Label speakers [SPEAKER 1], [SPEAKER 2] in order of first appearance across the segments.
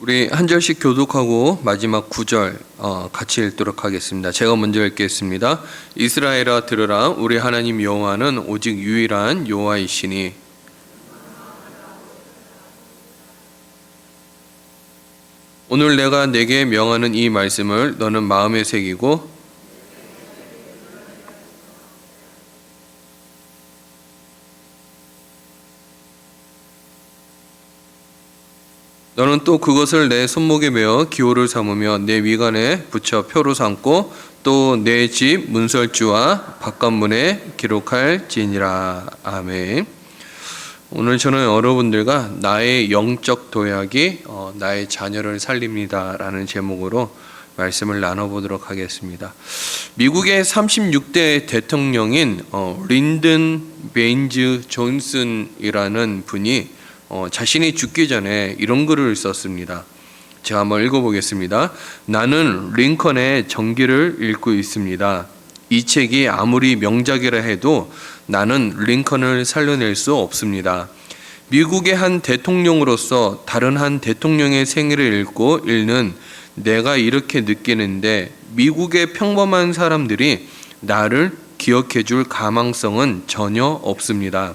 [SPEAKER 1] 우리 한 절씩 교독하고 마지막 9절 같이 읽도록 하겠습니다. 제가 먼저 읽겠습니다. 이스라엘아 들으라, 우리 하나님 여호와는 오직 유일한 여호와이시니 오늘 내가 내게 명하는 이 말씀을 너는 마음에 새기고 너는 또 그것을 내 손목에 메어 기호를 삼으며 내 위관에 붙여 표로 삼고 또 내 집 문설주와 바깥문에 기록할지니라. 아멘. 오늘 저는 여러분들과 나의 영적 도약이 나의 자녀를 살립니다 라는 제목으로 말씀을 나눠보도록 하겠습니다. 미국의 36대 대통령인 린든 베인즈 존슨이라는 분이 자신이 죽기 전에 이런 글을 썼습니다. 제가 한번 읽어보겠습니다. 나는 링컨의 전기를 읽고 있습니다. 이 책이 아무리 명작이라 해도 나는 링컨을 살려낼 수 없습니다. 미국의 한 대통령으로서 다른 한 대통령의 생애를 읽는 내가 이렇게 느끼는데 미국의 평범한 사람들이 나를 기억해 줄 가망성은 전혀 없습니다.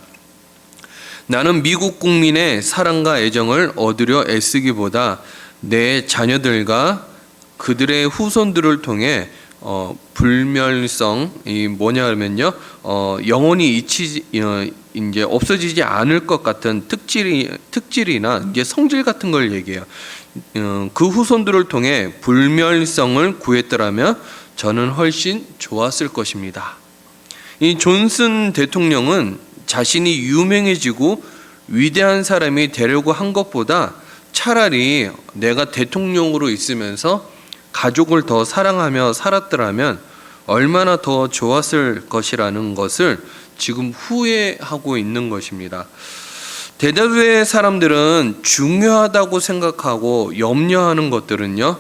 [SPEAKER 1] 나는 미국 국민의 사랑과 애정을 얻으려 애쓰기보다 내 자녀들과 그들의 후손들을 통해 불멸성이 뭐냐면요, 영원히 이제 없어지지 않을 것 같은 특질이나 이제 성질 같은 걸 얘기해요. 그 후손들을 통해 불멸성을 구했더라면 저는 훨씬 좋았을 것입니다. 이 존슨 대통령은 자신이 유명해지고 위대한 사람이 되려고 한 것보다 차라리 내가 대통령으로 있으면서 가족을 더 사랑하며 살았더라면 얼마나 더 좋았을 것이라는 것을 지금 후회하고 있는 것입니다. 대다수의 사람들은 중요하다고 생각하고 염려하는 것들은요,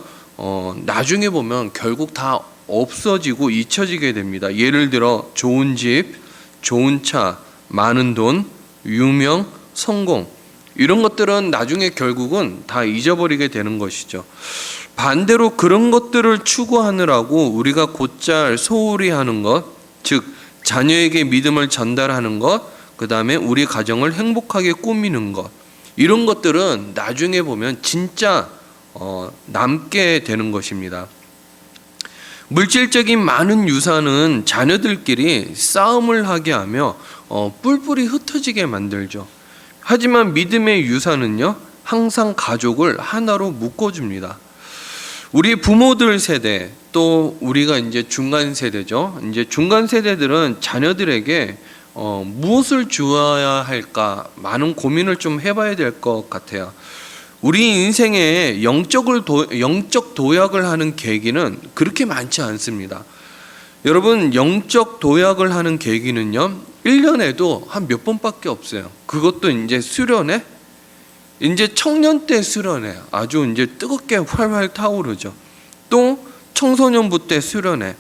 [SPEAKER 1] 나중에 보면 결국 다 없어지고 잊혀지게 됩니다. 예를 들어 좋은 집, 좋은 차, 많은 돈, 유명, 성공, 이런 것들은 나중에 결국은 다 잊어버리게 되는 것이죠. 반대로 그런 것들을 추구하느라고 우리가 곧잘 소홀히 하는 것, 즉 자녀에게 믿음을 전달하는 것, 그 다음에 우리 가정을 행복하게 꾸미는 것, 이런 것들은 나중에 보면 진짜 남게 되는 것입니다. 물질적인 많은 유산은 자녀들끼리 싸움을 하게 하며 뿔뿔이 흩어지게 만들죠. 하지만 믿음의 유산은요, 항상 가족을 하나로 묶어줍니다. 우리 부모들 세대, 또 우리가 이제 중간 세대죠. 이제 중간 세대들은 자녀들에게 무엇을 주어야 할까 많은 고민을 좀 해봐야 될 것 같아요. 우리 인생에 영적 도약을 하는 계기는 그렇게 많지 않습니다. 여러분, 영적 도약을 하는 계기는요, 1년에도 한 몇 번밖에 없어요. 그것도 이제 수련회, 이제 청년 때 수련회, 아주 이제 뜨겁게 활활 타오르죠. 또 청소년부 때 수련회,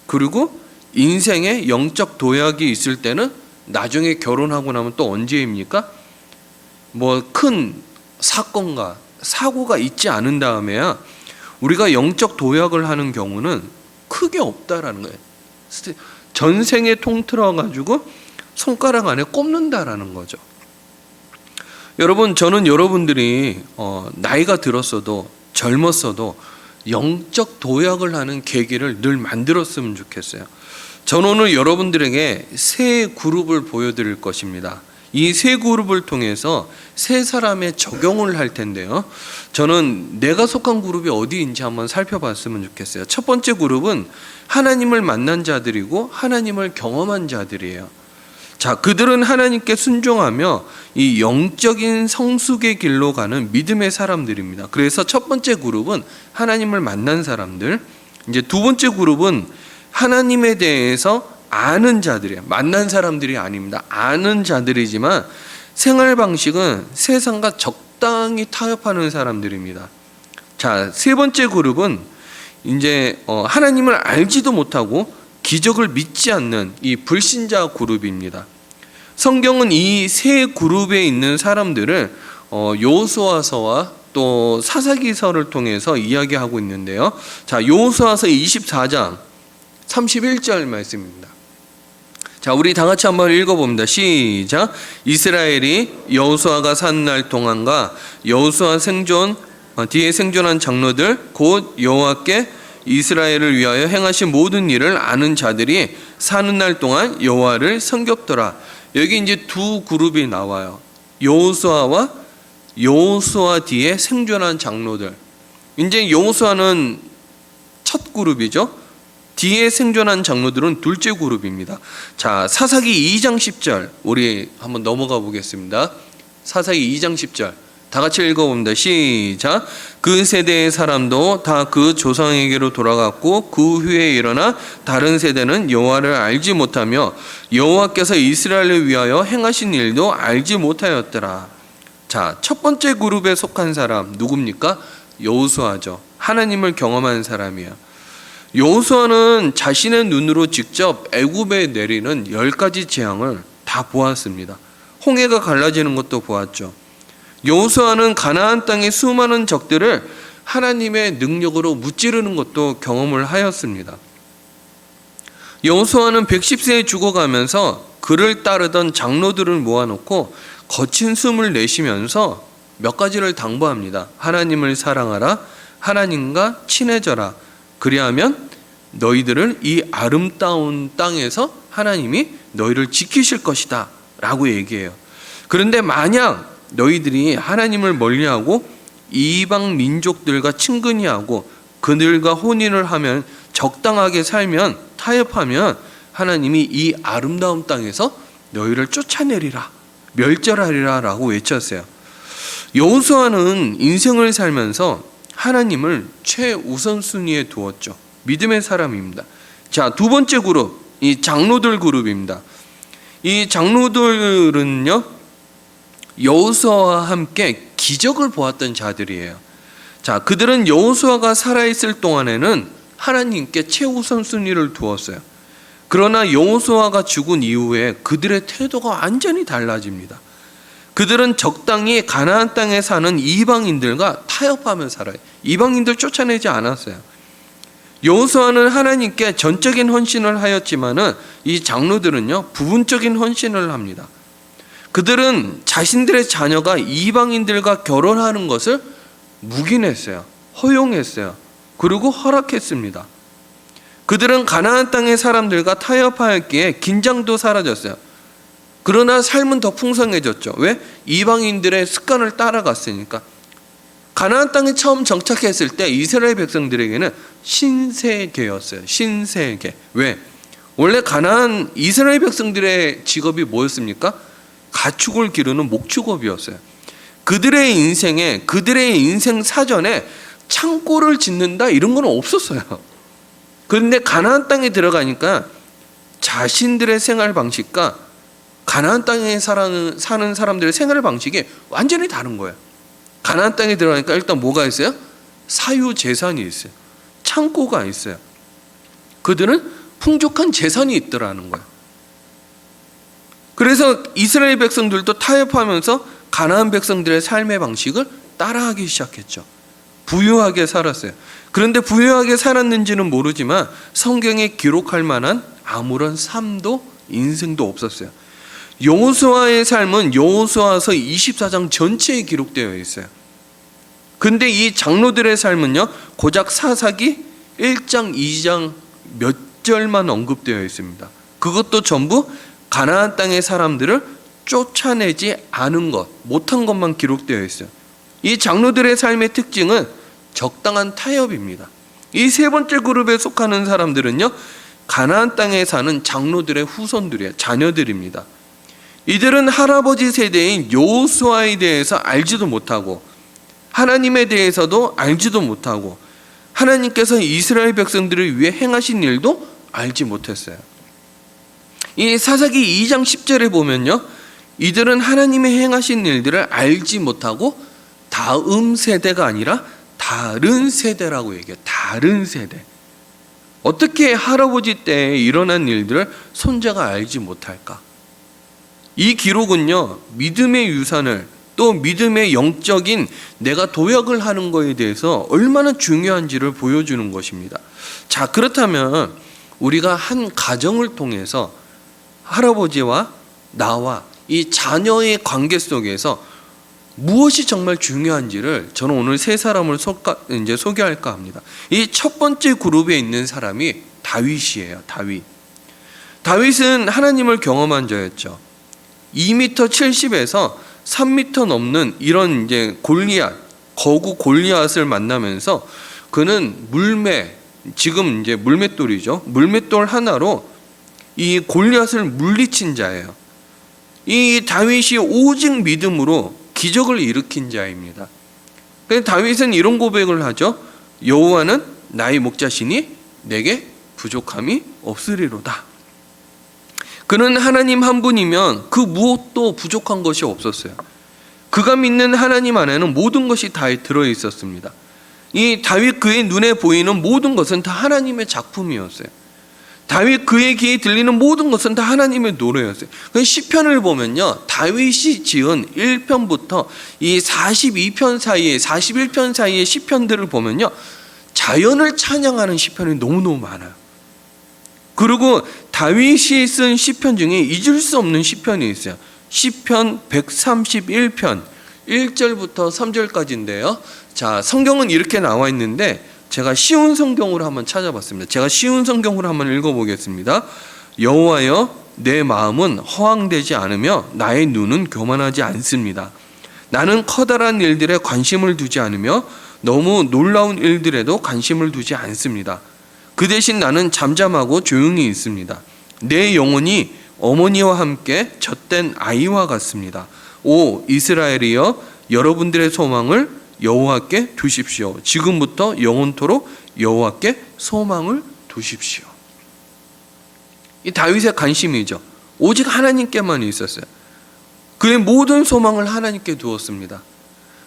[SPEAKER 1] 그리고 인생에 영적 도약이 있을 때는 나중에 결혼하고 나면 또 언제입니까? 뭐 큰 사건과 사고가 있지 않은 다음에야 우리가 영적 도약을 하는 경우는 크게 없다라는 거예요. 전생에 통틀어 가지고 손가락 안에 꼽는다라는 거죠. 여러분, 저는 여러분들이 나이가 들었어도 젊었어도 영적 도약을 하는 계기를 늘 만들었으면 좋겠어요. 저는 오늘 여러분들에게 세 그룹을 보여드릴 것입니다. 이 세 그룹을 통해서 세 사람의 적용을 할 텐데요, 저는 내가 속한 그룹이 어디인지 한번 살펴봤으면 좋겠어요. 첫 번째 그룹은 하나님을 만난 자들이고 하나님을 경험한 자들이에요. 자, 그들은 하나님께 순종하며 이 영적인 성숙의 길로 가는 믿음의 사람들입니다. 그래서 첫 번째 그룹은 하나님을 만난 사람들, 이제 두 번째 그룹은 하나님에 대해서 아는 자들이에요. 만난 사람들이 아닙니다. 아는 자들이지만 생활 방식은 세상과 적당히 타협하는 사람들입니다. 자, 세 번째 그룹은 이제 하나님을 알지도 못하고 기적을 믿지 않는 이 불신자 그룹입니다. 성경은 이 세 그룹에 있는 사람들을 여호수아서와 또 사사기서를 통해서 이야기하고 있는데요. 자, 여호수아서 24장 31절 말씀입니다. 자, 우리 다 같이 한번 읽어봅니다. 시작. 이스라엘이 여호수아가 산 날 동안과 여호수아 뒤에 생존한 장로들 곧 여호와께 이스라엘을 위하여 행하신 모든 일을 아는 자들이 사는 날 동안 여호와를 섬겼더라. 여기 이제 두 그룹이 나와요. 여호수아와 여호수아 뒤에 생존한 장로들. 이제 여호수아는 첫 그룹이죠. 뒤에 생존한 장로들은 둘째 그룹입니다. 자, 사사기 2장 10절 우리 한번 넘어가 보겠습니다. 사사기 2장 10절 다 같이 읽어봅니다. 시작. 그 세대의 사람도 다 그 조상에게로 돌아갔고 그 후에 일어나 다른 세대는 여호와를 알지 못하며 여호와께서 이스라엘을 위하여 행하신 일도 알지 못하였더라. 자, 첫 번째 그룹에 속한 사람 누굽니까? 여호수아죠. 하나님을 경험한 사람이에요. 여호수아는 자신의 눈으로 직접 애굽에 내리는 10가지 재앙을 다 보았습니다. 홍해가 갈라지는 것도 보았죠. 여호수아는 가나안 땅의 수많은 적들을 하나님의 능력으로 무찌르는 것도 경험을 하였습니다. 여호수아는 110세에 죽어가면서 그를 따르던 장로들을 모아놓고 거친 숨을 내쉬면서 몇 가지를 당부합니다. 하나님을 사랑하라. 하나님과 친해져라. 그리하면 너희들을 이 아름다운 땅에서 하나님이 너희를 지키실 것이다 라고 얘기해요. 그런데 만약 너희들이 하나님을 멀리하고 이방 민족들과 친근히하고 그들과 혼인을 하면 적당하게 살면 타협하면 하나님이 이 아름다운 땅에서 너희를 쫓아내리라 멸절하리라 라고 외쳤어요. 여호수아는 인생을 살면서 하나님을 최우선순위에 두었죠. 믿음의 사람입니다. 자, 두 번째 그룹, 이 장로들 그룹입니다. 이 장로들은요, 여호수아와 함께 기적을 보았던 자들이에요. 자, 그들은 여호수아가 살아있을 동안에는 하나님께 최우선 순위를 두었어요. 그러나 여호수아가 죽은 이후에 그들의 태도가 완전히 달라집니다. 그들은 적당히 가나안 땅에 사는 이방인들과 타협하며 살아요. 이방인들 쫓아내지 않았어요. 여호수아는 하나님께 전적인 헌신을 하였지만은 이 장로들은요, 부분적인 헌신을 합니다. 그들은 자신들의 자녀가 이방인들과 결혼하는 것을 묵인했어요. 허용했어요. 그리고 허락했습니다. 그들은 가나안 땅의 사람들과 타협하였기에 긴장도 사라졌어요. 그러나 삶은 더 풍성해졌죠. 왜? 이방인들의 습관을 따라갔으니까. 가나안 땅에 처음 정착했을 때 이스라엘 백성들에게는 신세계였어요. 신세계. 왜? 원래 가나안 이스라엘 백성들의 직업이 뭐였습니까? 가축을 기르는 목축업이었어요. 그들의 인생에, 그들의 인생 사전에 창고를 짓는다 이런 건 없었어요. 그런데 가나안 땅에 들어가니까 자신들의 생활 방식과 가나안 땅에 사는 사람들의 생활 방식이 완전히 다른 거예요. 가나안 땅에 들어가니까 일단 뭐가 있어요? 사유 재산이 있어요. 창고가 있어요. 그들은 풍족한 재산이 있더라는 거예요. 그래서 이스라엘 백성들도 타협하면서 가나안 백성들의 삶의 방식을 따라하기 시작했죠. 부유하게 살았어요. 그런데 부유하게 살았는지는 모르지만 성경에 기록할 만한 아무런 삶도 인생도 없었어요. 여호수아의 삶은 여호수아서 24장 전체에 기록되어 있어요. 근데 이 장로들의 삶은요, 고작 사사기 1장, 2장 몇 절만 언급되어 있습니다. 그것도 전부 가나안 땅의 사람들을 쫓아내지 않은 것, 못한 것만 기록되어 있어요. 이 장로들의 삶의 특징은 적당한 타협입니다. 이 세 번째 그룹에 속하는 사람들은요, 가나안 땅에 사는 장로들의 후손들이에요. 자녀들입니다. 이들은 할아버지 세대인 여호수아에 대해서 알지도 못하고 하나님에 대해서도 알지도 못하고 하나님께서 이스라엘 백성들을 위해 행하신 일도 알지 못했어요. 이 사사기 2장 10절에 보면요, 이들은 하나님의 행하신 일들을 알지 못하고 다음 세대가 아니라 다른 세대라고 얘기해요. 다른 세대. 어떻게 할아버지 때에 일어난 일들을 손자가 알지 못할까? 이 기록은요, 믿음의 유산을 또 믿음의 영적인 내가 도약을 하는 것에 대해서 얼마나 중요한지를 보여주는 것입니다. 자, 그렇다면 우리가 한 가정을 통해서 할아버지와 나와 이 자녀의 관계 속에서 무엇이 정말 중요한지를 저는 오늘 세 사람을 소개할까 합니다. 이 첫 번째 그룹에 있는 사람이 다윗이에요. 다윗은 하나님을 경험한 자였죠. 2m 70에서 3m 넘는 이런 이제 거구 골리앗을 만나면서 그는 지금 이제 물맷돌이죠. 물맷돌 하나로 이 골리앗을 물리친 자예요. 이 다윗이 오직 믿음으로 기적을 일으킨 자입니다. 그래서 다윗은 이런 고백을 하죠. 여호와는 나의 목자시니 내게 부족함이 없으리로다. 그는 하나님 한 분이면 그 무엇도 부족한 것이 없었어요. 그가 믿는 하나님 안에는 모든 것이 다 들어 있었습니다. 이 다윗 그의 눈에 보이는 모든 것은 다 하나님의 작품이었어요. 다윗 그의 귀에 들리는 모든 것은 다 하나님의 노래였어요. 그 시편을 보면요, 다윗이 지은 1편부터 이 42편 사이에 41편 사이의 시편들을 보면요, 자연을 찬양하는 시편이 너무너무 많아요. 그리고 다윗이 쓴 시편 중에 잊을 수 없는 시편이 있어요. 시편 131편 1절부터 3절까지인데요. 자, 성경은 이렇게 나와 있는데 제가 쉬운 성경으로 한번 찾아봤습니다. 제가 쉬운 성경으로 한번 읽어보겠습니다. 여호와여, 내 마음은 허황되지 않으며 나의 눈은 교만하지 않습니다. 나는 커다란 일들에 관심을 두지 않으며 너무 놀라운 일들에도 관심을 두지 않습니다. 그 대신 나는 잠잠하고 조용히 있습니다. 내 영혼이 어머니와 함께 젖된 아이와 같습니다. 오 이스라엘이여, 여러분들의 소망을 여호와께 두십시오. 지금부터 영원토록 여호와께 소망을 두십시오. 이 다윗의 관심이죠. 오직 하나님께만 있었어요. 그의 모든 소망을 하나님께 두었습니다.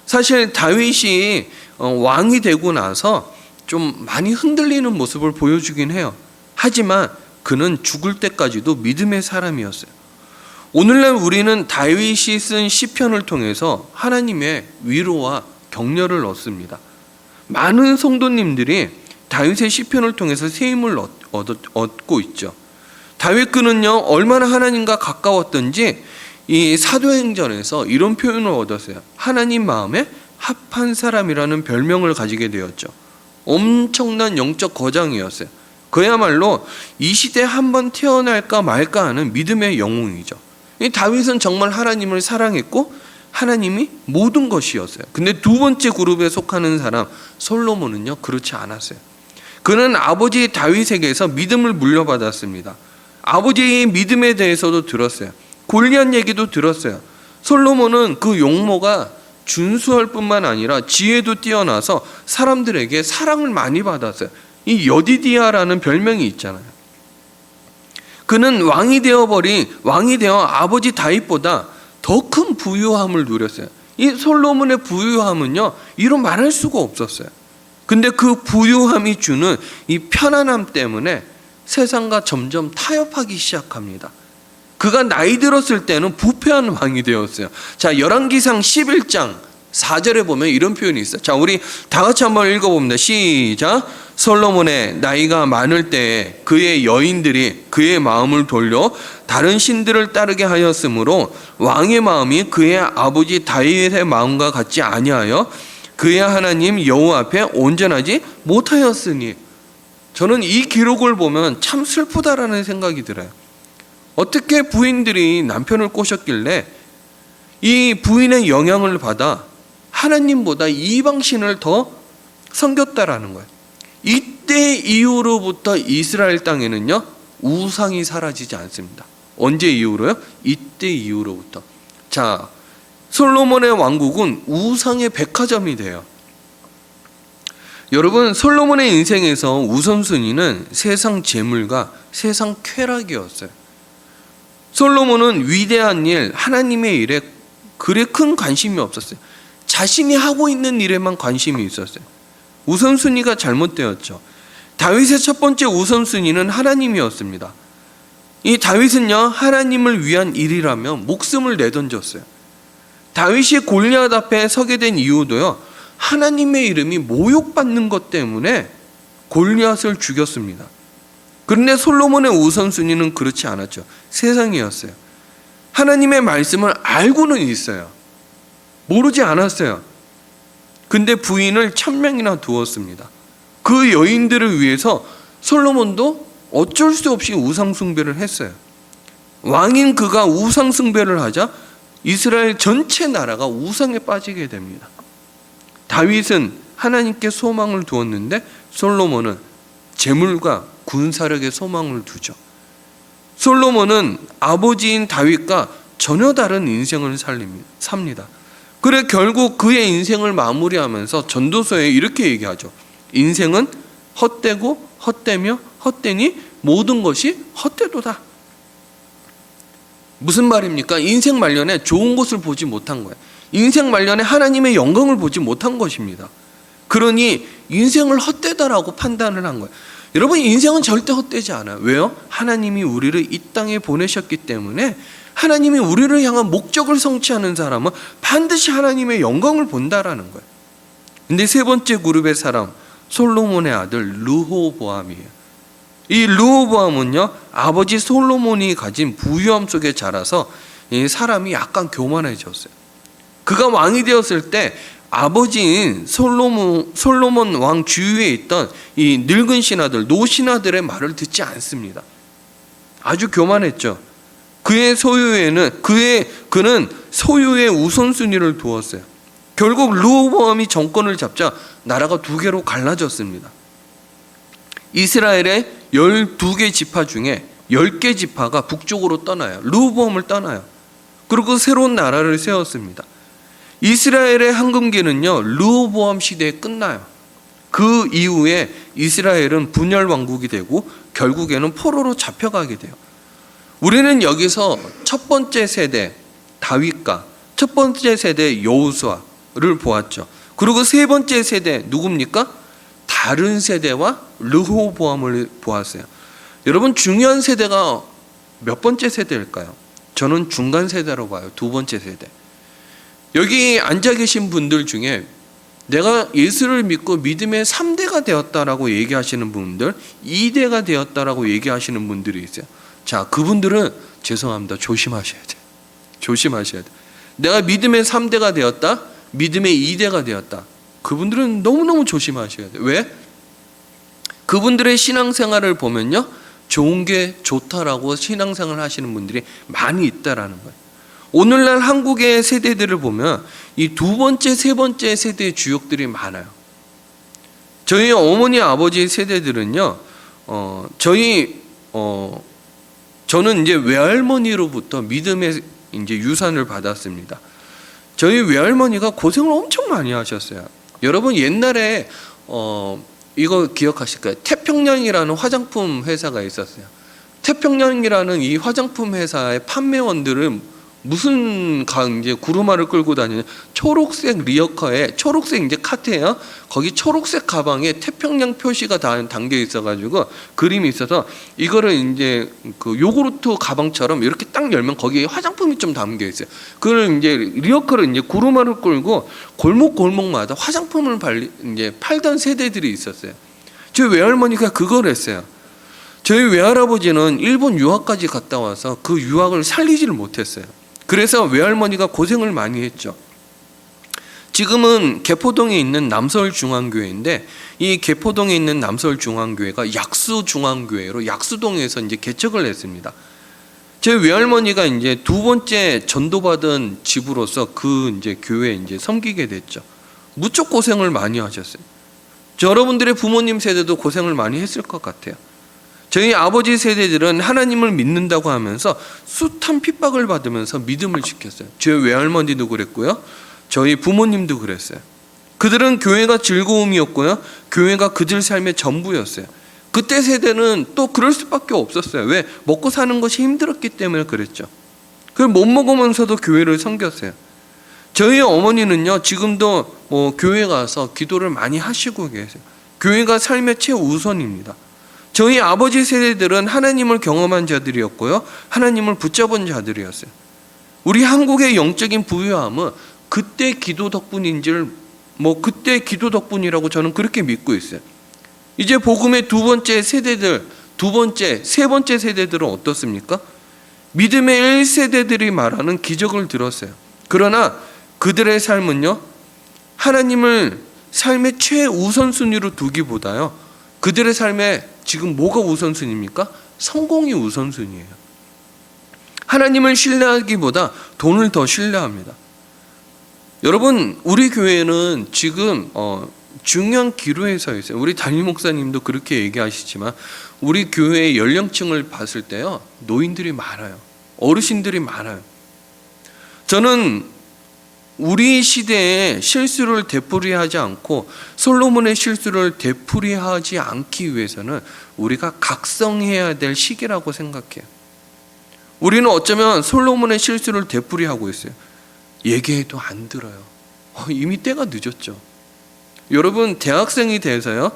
[SPEAKER 1] 사실 다윗이 왕이 되고 나서 좀 많이 흔들리는 모습을 보여주긴 해요. 하지만 그는 죽을 때까지도 믿음의 사람이었어요. 오늘날 우리는 다윗이 쓴 시편을 통해서 하나님의 위로와 격려를 얻습니다. 많은 성도님들이 다윗의 시편을 통해서 새 힘을 얻고 있죠. 다윗 그는요, 얼마나 하나님과 가까웠던지 이 사도행전에서 이런 표현을 얻었어요. 하나님 마음에 합한 사람이라는 별명을 가지게 되었죠. 엄청난 영적 거장이었어요. 그야말로 이 시대에 한번 태어날까 말까 하는 믿음의 영웅이죠. 이 다윗은 정말 하나님을 사랑했고 하나님이 모든 것이었어요. 근데 두 번째 그룹에 속하는 사람 솔로몬은요, 그렇지 않았어요. 그는 아버지 다윗에게서 믿음을 물려받았습니다. 아버지의 믿음에 대해서도 들었어요. 골리앗 얘기도 들었어요. 솔로몬은 그 용모가 준수할 뿐만 아니라 지혜도 뛰어나서 사람들에게 사랑을 많이 받았어요. 이 여디디아라는 별명이 있잖아요. 그는 왕이 되어 아버지 다윗보다 더 큰 부유함을 누렸어요. 이 솔로몬의 부유함은요, 이루 말할 수가 없었어요. 근데 그 부유함이 주는 이 편안함 때문에 세상과 점점 타협하기 시작합니다. 그가 나이 들었을 때는 부패한 왕이 되었어요. 자, 열왕기상 11장 4절에 보면 이런 표현이 있어요. 자, 우리 다 같이 한번 읽어봅니다. 시작. 솔로몬의 나이가 많을 때에 그의 여인들이 그의 마음을 돌려 다른 신들을 따르게 하였으므로 왕의 마음이 그의 아버지 다윗의 마음과 같지 아니하여 그의 하나님 여호와 앞에 온전하지 못하였으니. 저는 이 기록을 보면 참 슬프다라는 생각이 들어요. 어떻게 부인들이 남편을 꼬셨길래 이 부인의 영향을 받아 하나님보다 이방신을 더 섬겼다라는 거예요. 이때 이후로부터 이스라엘 땅에는요, 우상이 사라지지 않습니다. 언제 이후로요? 이때 이후로부터. 자, 솔로몬의 왕국은 우상의 백화점이 돼요. 여러분, 솔로몬의 인생에서 우선순위는 세상 재물과 세상 쾌락이었어요. 솔로몬은 위대한 일, 하나님의 일에 그리 큰 관심이 없었어요. 자신이 하고 있는 일에만 관심이 있었어요. 우선순위가 잘못되었죠. 다윗의 첫 번째 우선순위는 하나님이었습니다. 이 다윗은요, 하나님을 위한 일이라면 목숨을 내던졌어요. 다윗이 골리앗 앞에 서게 된 이유도요, 하나님의 이름이 모욕받는 것 때문에 골리앗을 죽였습니다. 그런데 솔로몬의 우선순위는 그렇지 않았죠. 세상이었어요. 하나님의 말씀을 알고는 있어요. 모르지 않았어요. 근데 부인을 1000명이나 두었습니다. 그 여인들을 위해서 솔로몬도 어쩔 수 없이 우상숭배를 했어요. 왕인 그가 우상숭배를 하자 이스라엘 전체 나라가 우상에 빠지게 됩니다. 다윗은 하나님께 소망을 두었는데 솔로몬은 재물과 군사력에 소망을 두죠. 솔로몬은 아버지인 다윗과 전혀 다른 인생을 삽니다. 그래 결국 그의 인생을 마무리하면서 전도서에 이렇게 얘기하죠. 인생은 헛되고 헛되며 헛되니 모든 것이 헛되도다. 무슨 말입니까? 인생 말년에 좋은 것을 보지 못한 거예요. 인생 말년에 하나님의 영광을 보지 못한 것입니다. 그러니 인생을 헛되다라고 판단을 한 거예요. 여러분, 인생은 절대 헛되지 않아요. 왜요? 하나님이 우리를 이 땅에 보내셨기 때문에 하나님이 우리를 향한 목적을 성취하는 사람은 반드시 하나님의 영광을 본다라는 거예요. 근데 세 번째 그룹의 사람, 솔로몬의 아들 르호보암이에요. 이 르호보암은요, 아버지 솔로몬이 가진 부유함 속에 자라서 이 사람이 약간 교만해졌어요. 그가 왕이 되었을 때 아버지인 솔로몬 왕 주위에 있던 이 늙은 신하들, 노신하들의 말을 듣지 않습니다. 아주 교만했죠. 그는 소유의 우선순위를 두었어요. 결국 르호보암이 정권을 잡자 나라가 두 개로 갈라졌습니다. 이스라엘의 12개 지파 중에 10개 지파가 북쪽으로 떠나요. 르호보암을 떠나요. 그리고 새로운 나라를 세웠습니다. 이스라엘의 황금기는요, 르호보암 시대에 끝나요. 그 이후에 이스라엘은 분열 왕국이 되고 결국에는 포로로 잡혀가게 돼요. 우리는 여기서 첫 번째 세대 다윗과 첫 번째 세대 여호수아를 보았죠. 그리고 세 번째 세대 누굽니까? 다른 세대와 르호보암을 보았어요. 여러분, 중요한 세대가 몇 번째 세대일까요? 저는 중간 세대로 봐요. 두 번째 세대. 여기 앉아 계신 분들 중에 내가 예수를 믿고 믿음의 3대가 되었다라고 얘기하시는 분들, 2대가 되었다라고 얘기하시는 분들이 있어요. 자, 그분들은 죄송합니다. 조심하셔야 돼요. 조심하셔야 돼요. 내가 믿음의 3대가 되었다, 믿음의 2대가 되었다. 그분들은 너무너무 조심하셔야 돼요. 왜? 그분들의 신앙생활을 보면요, 좋은 게 좋다라고 신앙생활 하시는 분들이 많이 있다라는 거예요. 오늘날 한국의 세대들을 보면 이 두 번째, 세 번째 세대의 주역들이 많아요. 저희 어머니, 아버지 세대들은요, 저는 이제 외할머니로부터 믿음의 이제 유산을 받았습니다. 저희 외할머니가 고생을 엄청 많이 하셨어요. 여러분, 옛날에 이거 기억하실까요? 태평양이라는 화장품 회사가 있었어요. 태평양이라는 이 화장품 회사의 판매원들은 무슨 이제 구루마를 끌고 다니는 초록색 리어커에 초록색 이제 카트예요. 거기 초록색 가방에 태평양 표시가 담겨 있어가지고 그림이 있어서 이거를 이제 그 요구르트 가방처럼 이렇게 딱 열면 거기에 화장품이 좀 담겨 있어요. 그걸 이제 리어커를 이제 구루마를 끌고 골목마다 화장품을 이제 팔던 세대들이 있었어요. 저희 외할머니가 그걸 했어요. 저희 외할아버지는 일본 유학까지 갔다 와서 그 유학을 살리지를 못했어요. 그래서 외할머니가 고생을 많이 했죠. 지금은 개포동에 있는 남서울중앙교회인데 이 개포동에 있는 남서울중앙교회가 약수중앙교회로 약수동에서 이제 개척을 했습니다. 제 외할머니가 이제 두 번째 전도받은 집으로서 그 이제 교회에 이제 섬기게 됐죠. 무척 고생을 많이 하셨어요. 여러분들의 부모님 세대도 고생을 많이 했을 것 같아요. 저희 아버지 세대들은 하나님을 믿는다고 하면서 숱한 핍박을 받으면서 믿음을 지켰어요. 저희 외할머니도 그랬고요. 저희 부모님도 그랬어요. 그들은 교회가 즐거움이었고요. 교회가 그들 삶의 전부였어요. 그때 세대는 또 그럴 수밖에 없었어요. 왜? 먹고 사는 것이 힘들었기 때문에 그랬죠. 그걸 못 먹으면서도 교회를 섬겼어요. 저희 어머니는요, 지금도 교회 가서 기도를 많이 하시고 계세요. 교회가 삶의 최우선입니다. 저희 아버지 세대들은 하나님을 경험한 자들이었고요, 하나님을 붙잡은 자들이었어요. 우리 한국의 영적인 부유함은 그때 기도 덕분인지를 그때 기도 덕분이라고 저는 그렇게 믿고 있어요. 이제 복음의 두 번째, 세 번째 세대들은 어떻습니까? 믿음의 1세대들이 말하는 기적을 들었어요. 그러나 그들의 삶은요, 하나님을 삶의 최우선순위로 두기보다요, 그들의 삶에 지금 뭐가 우선순위입니까? 성공이 우선순위예요. 하나님을 신뢰하기보다 돈을 더 신뢰합니다. 여러분, 우리 교회는 지금 중요한 기로에 서 있어요. 우리 담임 목사님도 그렇게 얘기하시지만 우리 교회의 연령층을 봤을 때요, 노인들이 많아요. 어르신들이 많아요. 저는 우리 시대에 실수를 되풀이하지 않고 솔로몬의 실수를 되풀이하지 않기 위해서는 우리가 각성해야 될 시기라고 생각해요. 우리는 어쩌면 솔로몬의 실수를 되풀이하고 있어요. 얘기해도 안 들어요. 이미 때가 늦었죠. 여러분, 대학생이 돼서요,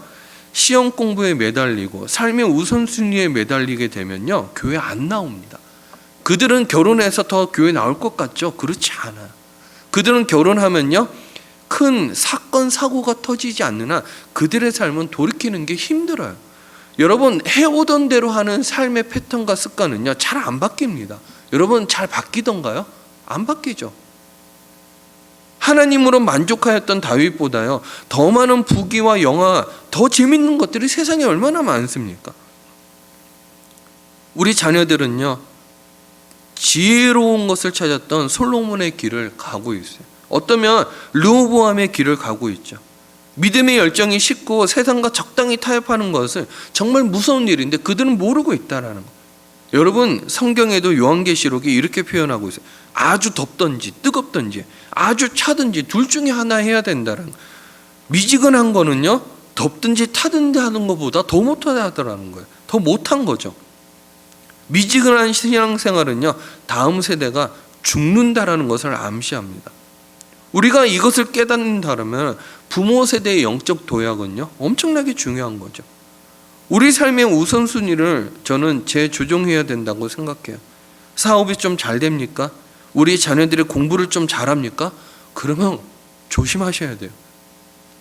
[SPEAKER 1] 시험 공부에 매달리고 삶의 우선순위에 매달리게 되면요, 교회 안 나옵니다. 그들은 결혼해서 더 교회 나올 것 같죠? 그렇지 않아요. 그들은 결혼하면요, 큰 사건 사고가 터지지 않는 한 그들의 삶은 돌이키는 게 힘들어요. 여러분, 해오던 대로 하는 삶의 패턴과 습관은요, 잘 안 바뀝니다. 여러분, 잘 바뀌던가요? 안 바뀌죠. 하나님으로 만족하였던 다윗보다요, 더 많은 부귀와 영화, 더 재밌는 것들이 세상에 얼마나 많습니까? 우리 자녀들은요, 지혜로운 것을 찾았던 솔로몬의 길을 가고 있어요. 어쩌면 르호보암의 길을 가고 있죠. 믿음의 열정이 식고 세상과 적당히 타협하는 것은 정말 무서운 일인데 그들은 모르고 있다라는 거. 여러분, 성경에도 요한계시록이 이렇게 표현하고 있어요. 아주 덥든지 뜨겁든지 아주 차든지 둘 중에 하나 해야 된다는 거. 미지근한 거는요, 덥든지 타든지 하는 것보다 더 못하더라는 거예요. 더 못한 거죠. 미지근한 신앙생활은요, 다음 세대가 죽는다라는 것을 암시합니다. 우리가 이것을 깨닫는다면 부모 세대의 영적 도약은요, 엄청나게 중요한 거죠. 우리 삶의 우선순위를 저는 재조정해야 된다고 생각해요. 사업이 좀 잘 됩니까? 우리 자녀들이 공부를 좀 잘합니까? 그러면 조심하셔야 돼요.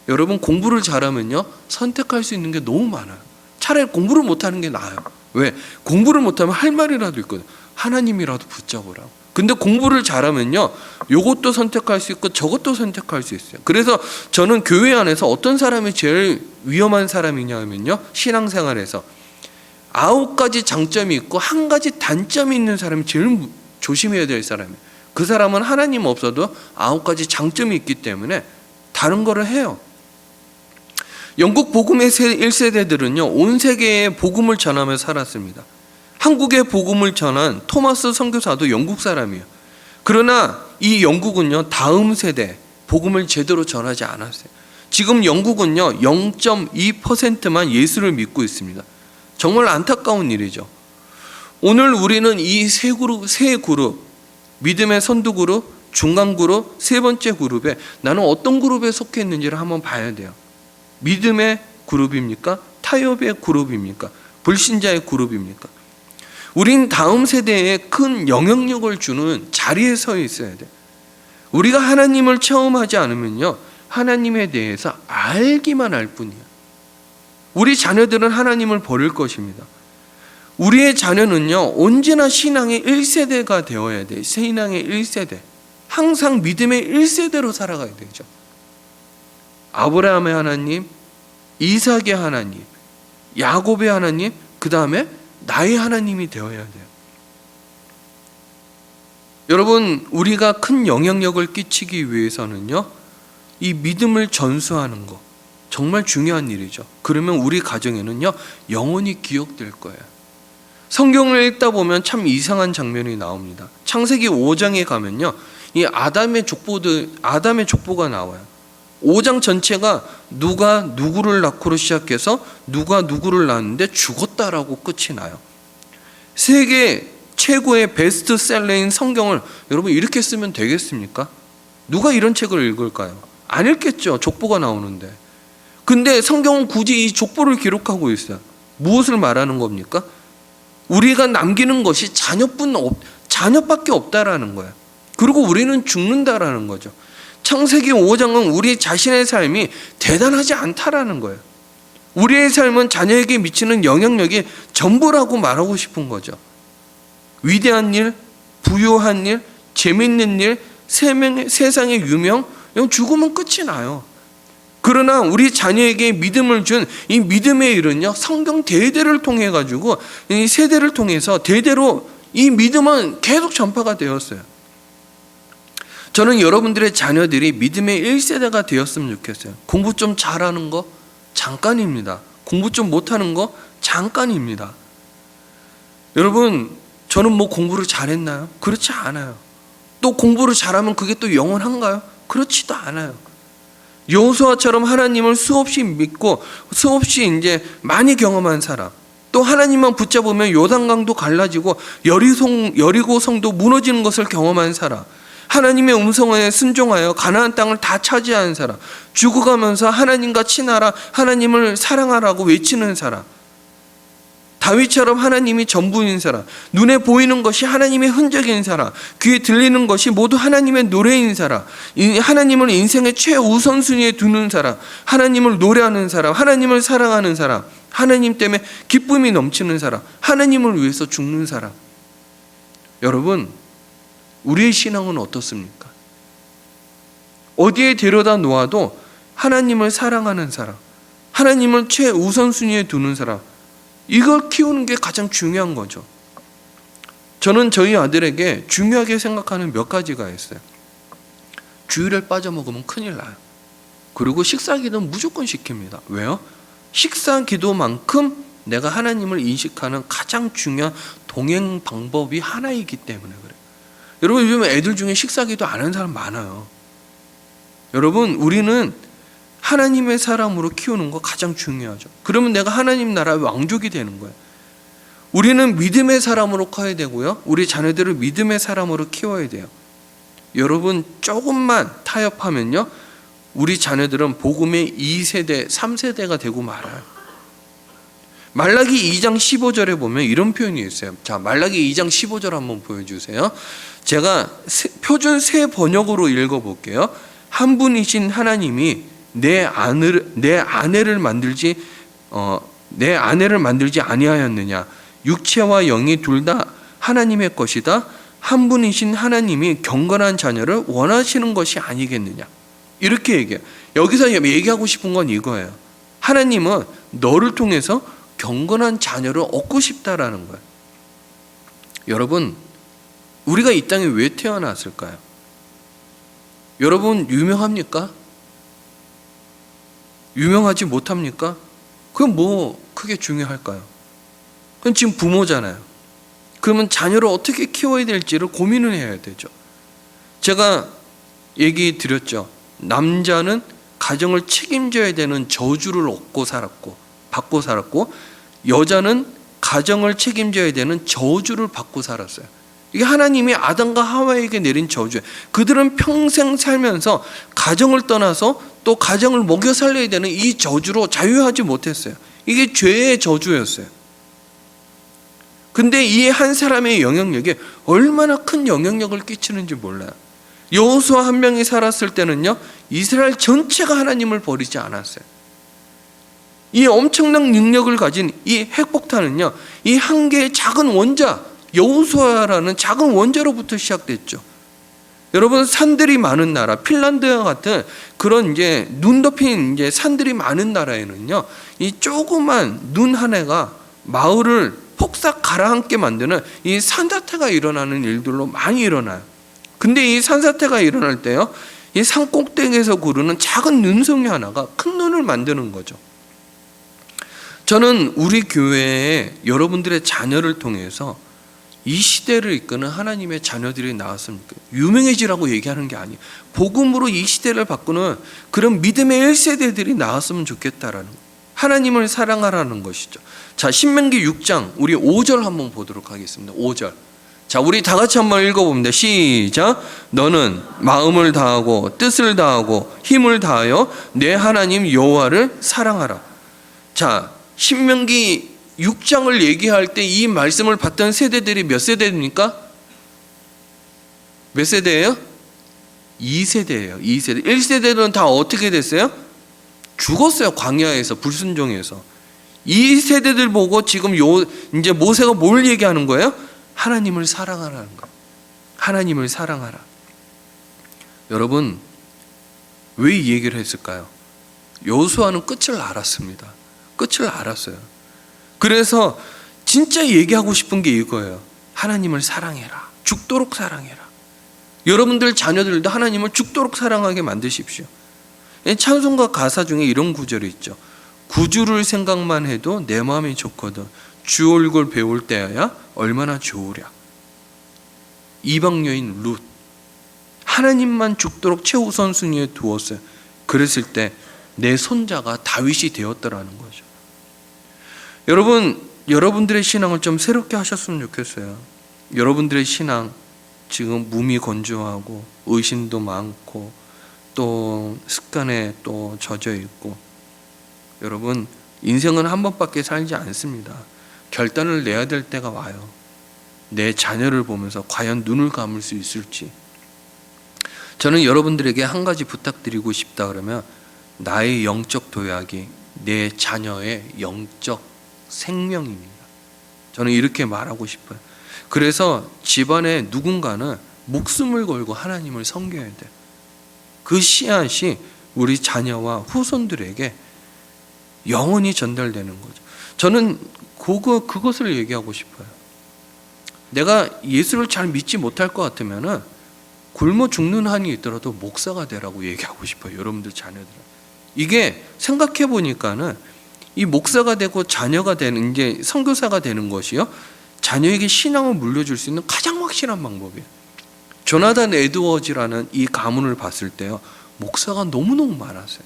[SPEAKER 1] 여러분, 공부를 잘하면요, 선택할 수 있는 게 너무 많아요. 차라리 공부를 못하는 게 나아요. 왜? 공부를 못하면 할 말이라도 있거든. 하나님이라도 붙잡으라고. 근데 공부를 잘하면요, 요것도 선택할 수 있고 저것도 선택할 수 있어요. 그래서 저는 교회 안에서 어떤 사람이 제일 위험한 사람이냐 하면요, 신앙생활에서 9가지 장점이 있고 1가지 단점이 있는 사람이 제일 조심해야 될 사람이에요. 그 사람은 하나님 없어도 9가지 장점이 있기 때문에 다른 거를 해요. 영국 복음의 1세대들은요, 온 세계에 복음을 전하며 살았습니다. 한국에 복음을 전한 토마스 선교사도 영국 사람이에요. 그러나 이 영국은요, 다음 세대 복음을 제대로 전하지 않았어요. 지금 영국은요, 0.2%만 예수를 믿고 있습니다. 정말 안타까운 일이죠. 오늘 우리는 이 세 그룹, 믿음의 선두 그룹, 중간 그룹, 세 번째 그룹에 나는 어떤 그룹에 속해 있는지를 한번 봐야 돼요. 믿음의 그룹입니까? 타협의 그룹입니까? 불신자의 그룹입니까? 우린 다음 세대에 큰 영향력을 주는 자리에 서 있어야 돼. 우리가 하나님을 체험하지 않으면요, 하나님에 대해서 알기만 할 뿐이야. 우리 자녀들은 하나님을 버릴 것입니다. 우리의 자녀는요, 언제나 신앙의 1세대가 되어야 돼. 신앙의 1세대. 항상 믿음의 1세대로 살아가야 되죠. 아브라함의 하나님, 이삭의 하나님, 야곱의 하나님, 그 다음에 나의 하나님이 되어야 돼요. 여러분, 우리가 큰 영향력을 끼치기 위해서는요, 이 믿음을 전수하는 거 정말 중요한 일이죠. 그러면 우리 가정에는요, 영원히 기억될 거예요. 성경을 읽다 보면 참 이상한 장면이 나옵니다. 창세기 5장에 가면요, 이 아담의 족보가 나와요. 5장 전체가 누가 누구를 낳고로 시작해서 누가 누구를 낳았는데 죽었다라고 끝이 나요. 세계 최고의 베스트셀러인 성경을 여러분 이렇게 쓰면 되겠습니까? 누가 이런 책을 읽을까요? 안 읽겠죠. 족보가 나오는데. 근데 성경은 굳이 이 족보를 기록하고 있어요. 무엇을 말하는 겁니까? 우리가 남기는 것이 자녀밖에 없다라는 거예요. 그리고 우리는 죽는다라는 거죠. 창세기 5장은 우리 자신의 삶이 대단하지 않다라는 거예요. 우리의 삶은 자녀에게 미치는 영향력이 전부라고 말하고 싶은 거죠. 위대한 일, 부유한 일, 재밌는 일, 세상의 유명, 이건 죽으면 끝이 나요. 그러나 우리 자녀에게 믿음을 준 이 믿음의 일은요, 성경 대대를 통해 가지고 이 세대를 통해서 대대로 이 믿음은 계속 전파가 되었어요. 저는 여러분들의 자녀들이 믿음의 1세대가 되었으면 좋겠어요. 공부 좀 잘하는 거 잠깐입니다. 공부 좀 못하는 거 잠깐입니다. 여러분, 저는 뭐 공부를 잘했나요? 그렇지 않아요. 또 공부를 잘하면 그게 또 영원한가요? 그렇지도 않아요. 여호수아처럼 하나님을 수없이 믿고 수없이 이제 많이 경험한 사람, 또 하나님만 붙잡으면 요단강도 갈라지고 여리고 성도 무너지는 것을 경험한 사람, 하나님의 음성에 순종하여 가나안 땅을 다 차지한 사람, 죽어가면서 하나님과 친하라, 하나님을 사랑하라고 외치는 사람, 다윗처럼 하나님이 전부인 사람, 눈에 보이는 것이 하나님의 흔적인 사람, 귀에 들리는 것이 모두 하나님의 노래인 사람, 하나님을 인생의 최우선순위에 두는 사람, 하나님을 노래하는 사람, 하나님을 사랑하는 사람, 하나님 때문에 기쁨이 넘치는 사람, 하나님을 위해서 죽는 사람. 여러분, 우리의 신앙은 어떻습니까? 어디에 데려다 놓아도 하나님을 사랑하는 사람, 하나님을 최우선순위에 두는 사람, 이걸 키우는 게 가장 중요한 거죠. 저는 저희 아들에게 중요하게 생각하는 몇 가지가 있어요. 주일을 빠져먹으면 큰일 나요. 그리고 식사기도는 무조건 시킵니다. 왜요? 식사기도만큼 내가 하나님을 인식하는 가장 중요한 동행 방법이 하나이기 때문에 그래요. 여러분, 요즘 애들 중에 식사기도 안 하는 사람 많아요. 여러분, 우리는 하나님의 사람으로 키우는 거 가장 중요하죠. 그러면 내가 하나님 나라의 왕족이 되는 거예요. 우리는 믿음의 사람으로 커야 되고요, 우리 자녀들을 믿음의 사람으로 키워야 돼요. 여러분, 조금만 타협하면요, 우리 자녀들은 복음의 2세대, 3세대가 되고 말아요. 말라기 2장 15절에 보면 이런 표현이 있어요. 자, 말라기 2장 15절 한번 보여주세요. 제가 표준 새 번역으로 읽어볼게요. 한 분이신 하나님이 내 아내를 만들지 아니하였느냐? 육체와 영이 둘 다 하나님의 것이다. 한 분이신 하나님이 경건한 자녀를 원하시는 것이 아니겠느냐? 이렇게 얘기해요. 여기서 얘기하고 싶은 건 이거예요. 하나님은 너를 통해서 경건한 자녀를 얻고 싶다라는 거예요. 여러분, 우리가 이 땅에 왜 태어났을까요? 여러분, 유명합니까? 유명하지 못합니까? 그건 뭐 크게 중요할까요? 그건 지금 부모잖아요. 그러면 자녀를 어떻게 키워야 될지를 고민을 해야 되죠. 제가 얘기 드렸죠. 남자는 가정을 책임져야 되는 저주를 받고 살았고, 여자는 가정을 책임져야 되는 저주를 받고 살았어요. 이게 하나님이 아담과 하와에게 내린 저주예요. 그들은 평생 살면서 가정을 떠나서 또 가정을 먹여 살려야 되는 이 저주로 자유하지 못했어요. 이게 죄의 저주였어요. 근데 이 한 사람의 영향력이 얼마나 큰 영향력을 끼치는지 몰라요. 여호수아 한 명이 살았을 때는요, 이스라엘 전체가 하나님을 버리지 않았어요. 이 엄청난 능력을 가진 이 핵폭탄은요, 이 한 개의 작은 원자, 여호수아라는 작은 원자로부터 시작됐죠. 여러분, 산들이 많은 나라, 핀란드와 같은 그런 이제 눈 덮인 이제 산들이 많은 나라에는요, 이 조그만 눈 한 해가 마을을 폭삭 가라앉게 만드는 이 산사태가 일어나는 일들로 많이 일어나요. 근데 이 산사태가 일어날 때요, 이 산 꼭대기에서 구르는 작은 눈송이 하나가 큰 눈을 만드는 거죠. 저는 우리 교회에 여러분들의 자녀를 통해서 이 시대를 이끄는 하나님의 자녀들이 나왔으면 좋겠어요. 유명해지라고 얘기하는 게 아니에요. 복음으로 이 시대를 바꾸는 그런 믿음의 1세대들이 나왔으면 좋겠다라는 거예요. 하나님을 사랑하라는 것이죠. 자, 신명기 6장 우리 5절 한번 보도록 하겠습니다. 5절. 자, 우리 다 같이 한번 읽어봅니다. 시작. 너는 마음을 다하고 뜻을 다하고 힘을 다하여 내 하나님 여호와를 사랑하라. 자, 신명기 6장을 얘기할 때 이 말씀을 받던 세대들이 몇 세대입니까? 몇 세대예요? 2세대예요. 2세대. 1세대는 다 어떻게 됐어요? 죽었어요. 광야에서 불순종해서. 2세대들 보고 지금 이제 모세가 뭘 얘기하는 거예요? 하나님을 사랑하라는 거예요. 하나님을 사랑하라. 여러분, 왜 이 얘기를 했을까요? 여호수아는 끝을 알았습니다. 끝을 알았어요. 그래서 진짜 얘기하고 싶은 게 이거예요. 하나님을 사랑해라. 죽도록 사랑해라. 여러분들 자녀들도 하나님을 죽도록 사랑하게 만드십시오. 찬송가 가사 중에 이런 구절이 있죠. 구주를 생각만 해도 내 마음이 좋거든. 주 얼굴 배울 때야 얼마나 좋으랴. 이방 여인 룻, 하나님만 죽도록 최우선 순위에 두었어요. 그랬을 때 내 손자가 다윗이 되었더라는 거죠. 여러분들의 신앙을 좀 새롭게 하셨으면 좋겠어요. 여러분들의 신앙 지금 몸이 건조하고 의심도 많고 또 습관에 또 젖어 있고, 여러분 인생은 한 번밖에 살지 않습니다. 결단을 내야 될 때가 와요. 내 자녀를 보면서 과연 눈을 감을 수 있을지. 저는 여러분들에게 한 가지 부탁드리고 싶다 그러면, 나의 영적 도약이 내 자녀의 영적 생명입니다. 저는 이렇게 말하고 싶어요. 그래서 집안에 누군가는 목숨을 걸고 하나님을 섬겨야 돼요. 그 씨앗이 우리 자녀와 후손들에게 영원히 전달되는 거죠. 저는 그것을 얘기하고 싶어요. 내가 예수를 잘 믿지 못할 것 같으면은 굶어 죽는 한이 있더라도 목사가 되라고 얘기하고 싶어요. 여러분들 자녀들. 이게 생각해 보니까는 이 목사가 되고 자녀가 되는, 이제 선교사가 되는 것이요, 자녀에게 신앙을 물려줄 수 있는 가장 확실한 방법이에요. 조나단 에드워즈라는 이 가문을 봤을 때요, 목사가 너무너무 많았어요.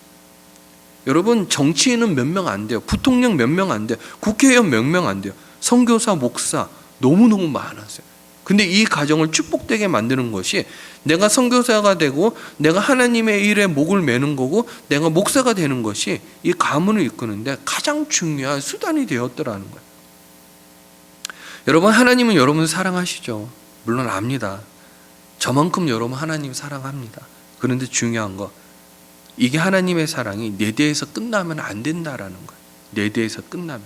[SPEAKER 1] 여러분, 정치인은 몇 명 안 돼요. 부통령 몇 명 안 돼요. 국회의원 몇 명 안 돼요. 선교사, 목사 너무너무 많았어요. 근데 이 가정을 축복되게 만드는 것이, 내가 선교사가 되고 내가 하나님의 일에 목을 매는 거고 내가 목사가 되는 것이 이 가문을 이끄는데 가장 중요한 수단이 되었더라는 거예요. 여러분, 하나님은 여러분을 사랑하시죠. 물론 압니다. 저만큼 여러분 하나님 사랑합니다. 그런데 중요한 거, 이게 하나님의 사랑이 내 대에서 끝나면 안 된다라는 거예요. 내 대에서 끝나면.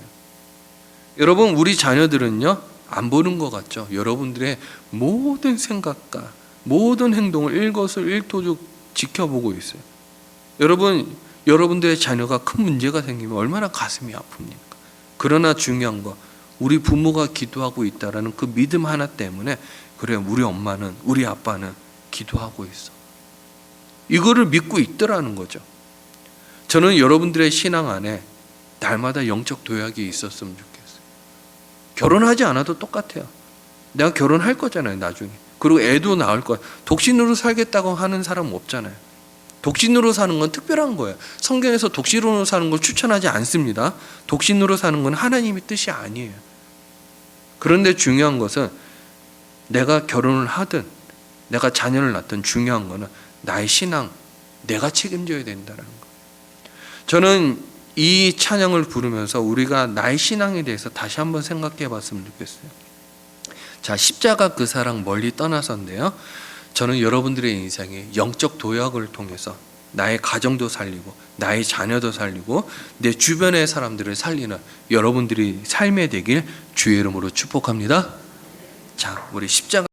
[SPEAKER 1] 여러분, 우리 자녀들은요, 안 보는 것 같죠? 여러분들의 모든 생각과 모든 행동을 일거수일투족 지켜보고 있어요. 여러분들의 자녀가 큰 문제가 생기면 얼마나 가슴이 아픕니까? 그러나 중요한 거, 우리 부모가 기도하고 있다라는 그 믿음 하나 때문에, 그래, 우리 엄마는, 우리 아빠는 기도하고 있어. 이거를 믿고 있더라는 거죠. 저는 여러분들의 신앙 안에 날마다 영적 도약이 있었으면 좋겠어요. 결혼하지 않아도 똑같아요. 내가 결혼할 거잖아요, 나중에. 그리고 애도 낳을 거야. 독신으로 살겠다고 하는 사람은 없잖아요. 독신으로 사는 건 특별한 거예요. 성경에서 독신으로 사는 걸 추천하지 않습니다. 독신으로 사는 건 하나님의 뜻이 아니에요. 그런데 중요한 것은, 내가 결혼을 하든 내가 자녀를 낳든 중요한 거는 나의 신앙, 내가 책임져야 된다는 거. 저는 이 찬양을 부르면서 우리가 나의 신앙에 대해서 다시 한번 생각해 봤으면 좋겠어요. 자, 십자가 그 사랑 멀리 떠나서인데요, 저는 여러분들의 인생에 영적 도약을 통해서 나의 가정도 살리고 나의 자녀도 살리고 내 주변의 사람들을 살리는 여러분들이 삶에 되길 주의 이름으로 축복합니다. 자, 우리 십자가